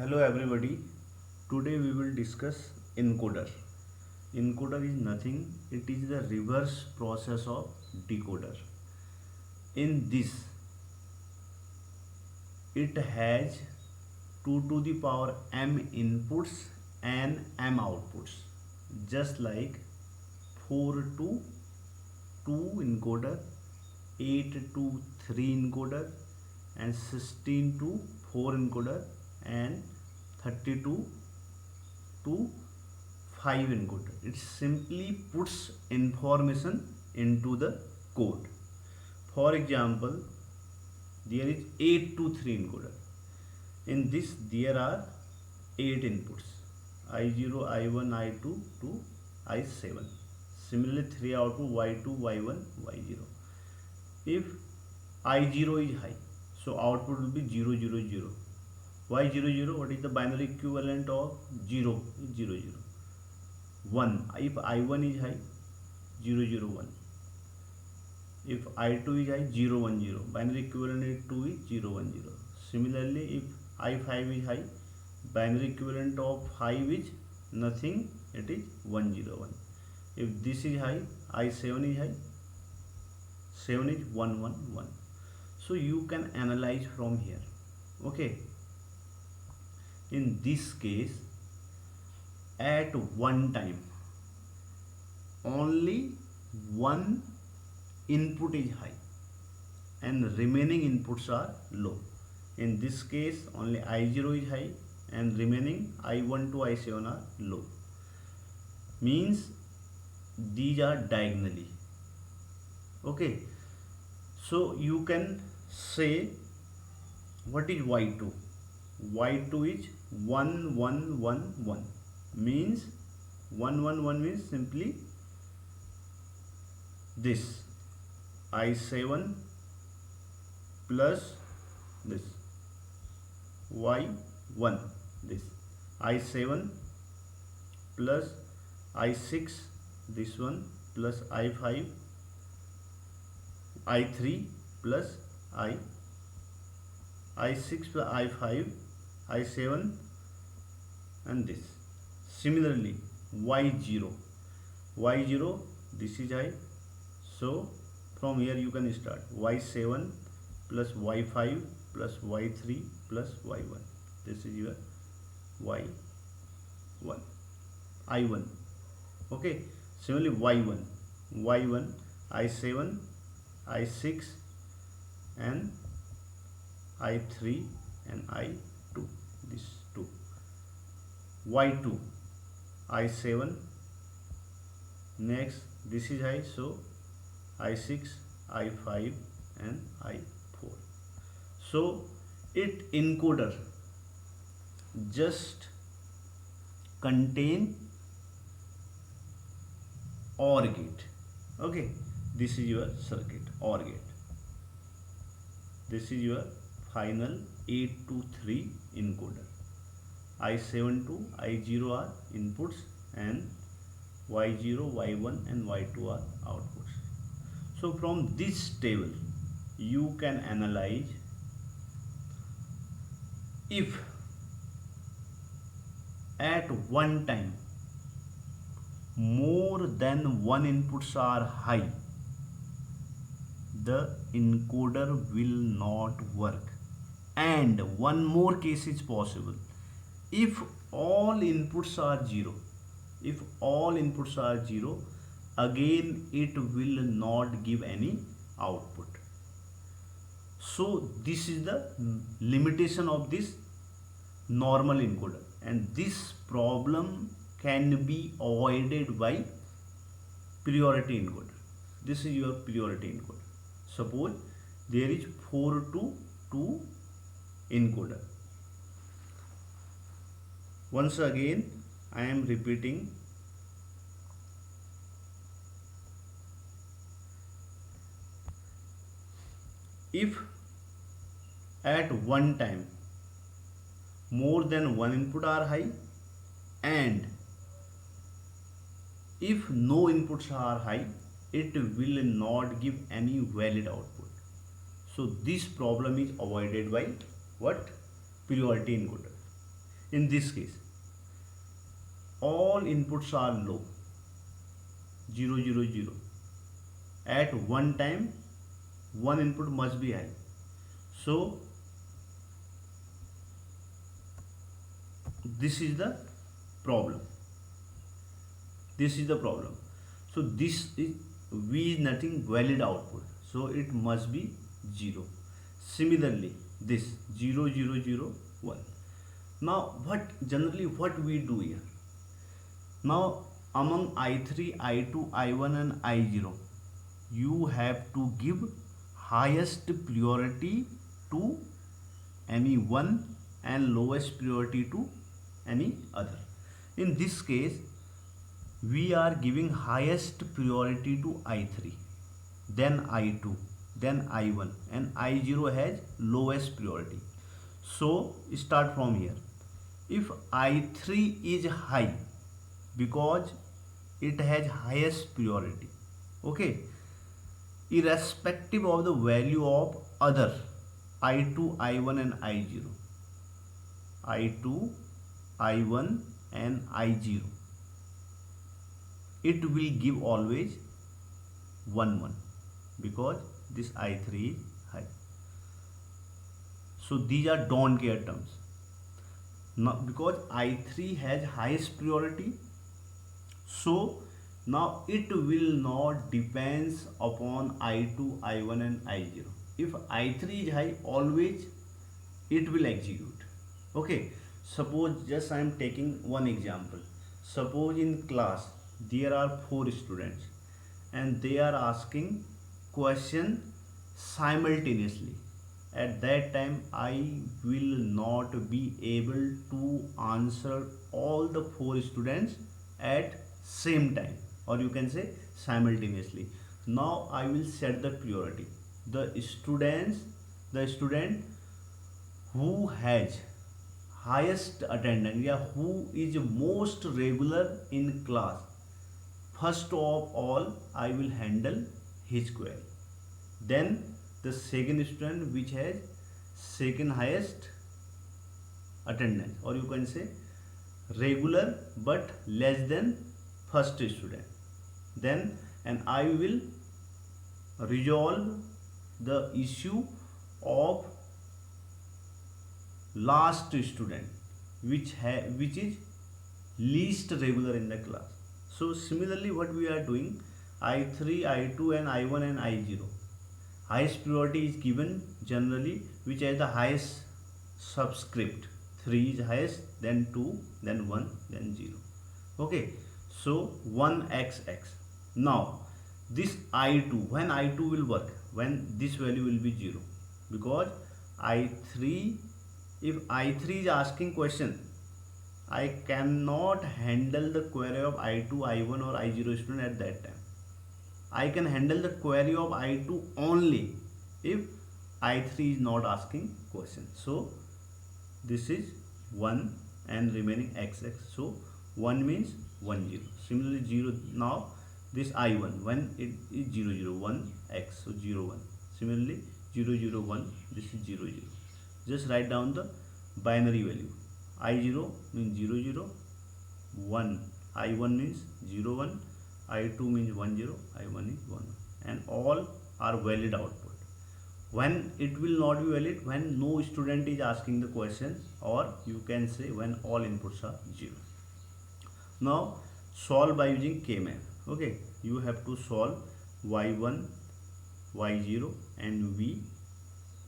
Hello everybody. Today we will discuss encoder. Encoder is nothing, it is the reverse process of decoder. In this, it has 2 to the power m inputs and m outputs, just like 4 to 2 encoder, 8 to 3 encoder, and 16 to 4 encoder, and 32 to 5 encoder. It simply puts information into the code. For example, there is 8 to 3 encoder. In this there are 8 inputs: I0, I1, I2 to I7. Similarly 3 output: Y2, Y1, Y0. If I0 is high, so output will be 0, 0, 0. Why 0, 0? What is the binary equivalent of 0? 0, 0. 1. If I1 is high, 0, 0, 1. If I2 is high, 0, 1, 0. Binary equivalent is 2 is 0, 1, 0. Similarly, if I5 is high, binary equivalent of 5 is nothing, it is 1, 0, 1. If this is high, I7 is high, 7 is 1, 1, 1. So you can analyze from here. Okay. In this case, at one time, only one input is high and remaining inputs are low. In this case, only I0 is high and remaining I1 to I7 are low. Means these are diagonally. Okay. So you can say, what is Y2? Y2 is 1, 1, 1, 1. Means 1, 1, 1 means simply this I7 plus this Y1, this I7 plus I6, this one, plus I5, I3 plus I6 plus I5, I7, and this. Similarly, Y0, this is high. So from here you can start Y7 plus Y5 plus Y3 plus Y1. This is your Y1, I1. Okay. Similarly, Y1, I7, I6, and I3 and I2. This 2. Y2, I7. Next, this is high, so I6, I5, and I4. So it encoder just contain OR gate. Okay, this is your circuit, OR gate. This is your final 8 to 3 encoder. I7 to I0 are inputs and Y0, Y1 and Y2 are outputs. So from this table you can analyze if at one time more than one inputs are high, the encoder will not work. And one more case is possible: if all inputs are 0, again it will not give any output. So this is the limitation of this normal encoder, and this problem can be avoided by priority encoder. This is your priority encoder. Suppose there is 4 to 2 encoder. Once again I am repeating, if at one time more than one input are high and if no inputs are high, it will not give any valid output. So this problem is avoided by what? Priority encoder. In this case, all inputs are low, 0 0 0. At one time one input must be high. So this is the problem. This is the problem. So this is V is nothing valid output, so it must be 0. Similarly this 0 0 0 1. Now what we do here? Now among I3, I2, I1 and I0, you have to give highest priority to any one and lowest priority to any other. In this case, we are giving highest priority to I3, then I2, then I1, and I0 has lowest priority. So start from here. If I3 is high, because it has highest priority, okay, irrespective of the value of other I2, I1 and I0, I2, I1 and I0, it will give always 1 1, because this I3 is high. So these are don't care terms. Now because I3 has highest priority, so now it will not depends upon I2, I1 and I0. If I3 is high, always it will execute. Okay, suppose just I am taking one example. Suppose in class there are 4 students and they are asking question simultaneously. At that time I will not be able to answer all the 4 students at same time, or you can say simultaneously. Now I will set the priority. The student who has highest attendance, yeah, who is most regular in class, first of all I will handle his query. Then the second student which has second highest attendance, or you can say regular but less than first student. Then and I will resolve the issue of last student which is least regular in the class. So similarly what we are doing, I3, I2 and I1 and I0, highest priority is given generally which has the highest subscript. 3 is highest, then 2, then 1, then 0. Okay, so 1xx. Now this I2, when I2 will work, when this value will be 0, because I3, if I3 is asking question, I cannot handle the query of I2, I1 or I0 student at that time. I can handle the query of I2 only if I3 is not asking question. So this is 1 and remaining xx. So 1 means 1 0. Similarly 0, now this I1 when it is 0 0 1 x, so 0 1. Similarly 0 0 1, this is 0 0. Just write down the binary value. I0 means 0 0, 1, I1 means 0 1, I2 means 1 0, I1 is 1 1, and all are valid output. When it will not be valid, when no student is asking the question, or you can say when all inputs are 0. Now solve by using K-map. Okay, you have to solve y1, y0 and v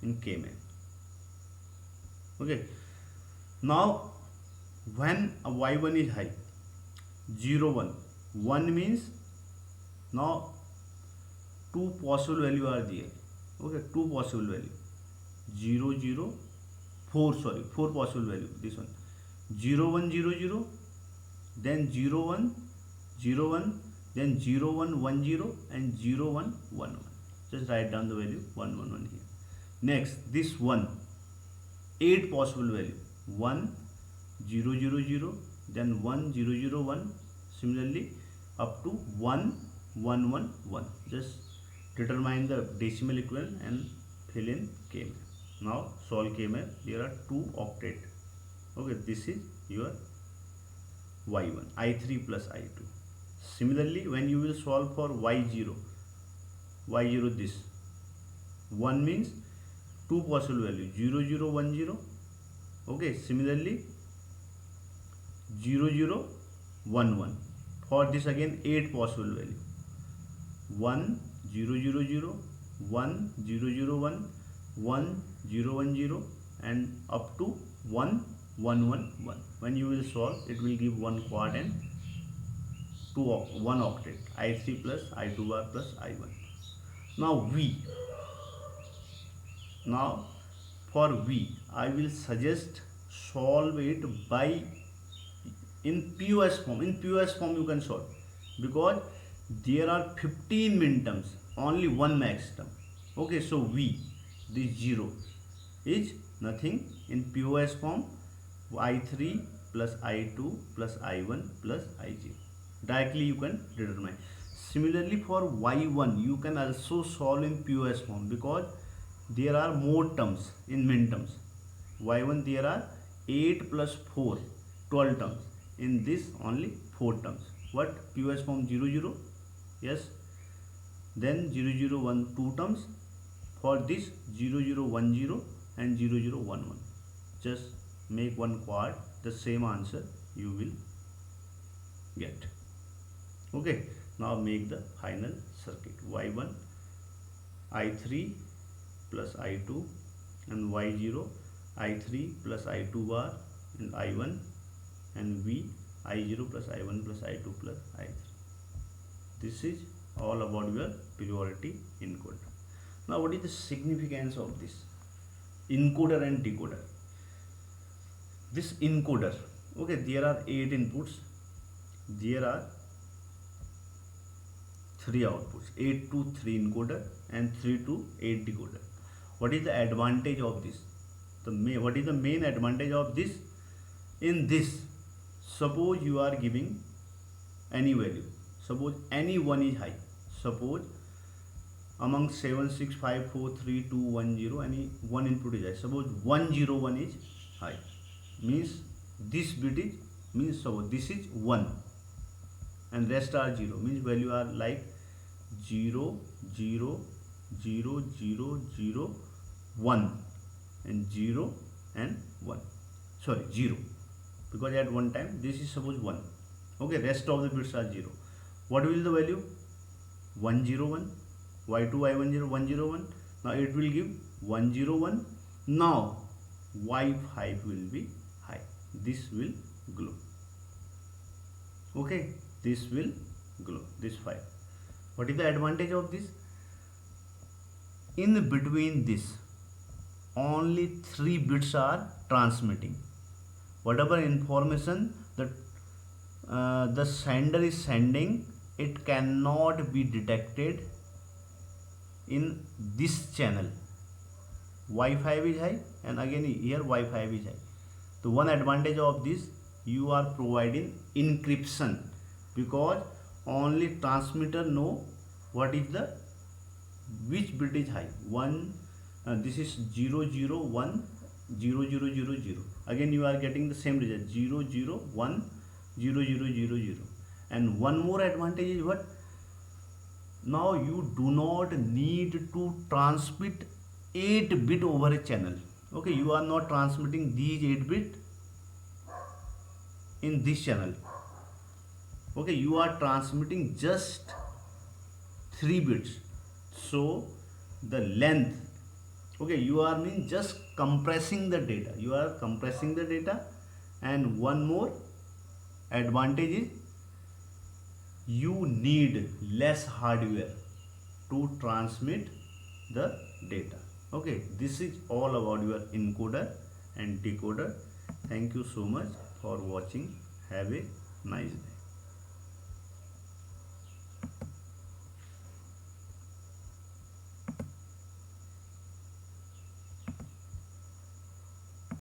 in K-map. Okay, now when a y1 is high, 0 1, 1 means now two possible value are there. Okay, two possible value, 0 0 4, sorry, 4 possible value, this one 0 1 0 0, then 0 1 0 1, then 0 1 1 0 and 0 1 1 1. Just write down the value 1 1 1 here. Next this 1, 8 possible value, 1 0 0 0, then 1 0 0 1, similarly up to 1 1 1 1. Just determine the decimal equivalent and fill in K-map. Now solve K-map. There are 2 octet. Okay, this is your y1, I3 plus I2. Similarly, when you will solve for y0, this 1 means two possible value 0 0 1 0. Okay, similarly 0 0 1 1. For this again 8 possible value 1 0 0 0, 1 0 0 1, 1 0 1 0, and up to 1 1 1 1. When you will solve, it will give 1 quad and 1 octet, I3 plus I2 bar plus I1. Now for V, I will suggest solve it by in POS form. In POS form you can solve, because there are 15 minterms, only one max term. Okay, so V, this 0 is nothing. In POS form, I3 plus I2 plus I1 plus I0. Directly you can determine. Similarly for Y1, you can also solve in POS form, because there are more terms in minterms. Y1 there are 8 plus 4, 12 terms. In this only 4 terms. What? POS form 0 0, yes. Then 0 0 1 2 terms. For this 0 0 1 0 and 0 0 1 1. Just make one quad, the same answer you will get. Okay, now make the final circuit. Y1 I3 plus I2 and Y0 I3 plus I2 bar and I1, and V I0 plus I1 plus I2 plus I3. This is all about your priority encoder. Now what is the significance of this encoder and decoder? This encoder, okay, there are 8 inputs, there are 3 outputs, 8 to 3 encoder and 3 to 8 decoder. What is the advantage of this? What is the main advantage of this? In this, suppose you are giving any value, suppose any one is high, suppose among 7 6 5 4 3 2 1 0, any one input is high, suppose 1 0 1 is high, means this bit is, means suppose this is 1 and rest are 0, means value are like 0 0 0 0 0 1 and 0 and 1, sorry 0, because at one time this is suppose 1. Okay, rest of the bits are 0. What will the value? 1 0 1, y2 y1 0 1 0 1. Now it will give 1 0 1. Now y5 will be high, this will glow. Okay, this will glow, this 5. What is the advantage of this? In between this, only 3 bits are transmitting. Whatever information that the sender is sending, it cannot be detected in this channel. Y5 is high, and again here Y5 is high. The one advantage of this, you are providing encryption, because only transmitter know what is the, which bit is high. This is 0 0 1 0 0 0 0. Again you are getting the same result, 0 0 1 0 0 0 0. And one more advantage is what? Now you do not need to transmit 8 bit over a channel. Okay, you are not transmitting these 8 bit in this channel. Okay, you are transmitting just 3 bits. So the length, okay, you are mean just compressing the data. You are compressing the data. And one more advantage is you need less hardware to transmit the data. Okay, this is all about your encoder and decoder. Thank you so much for watching. Have a nice day.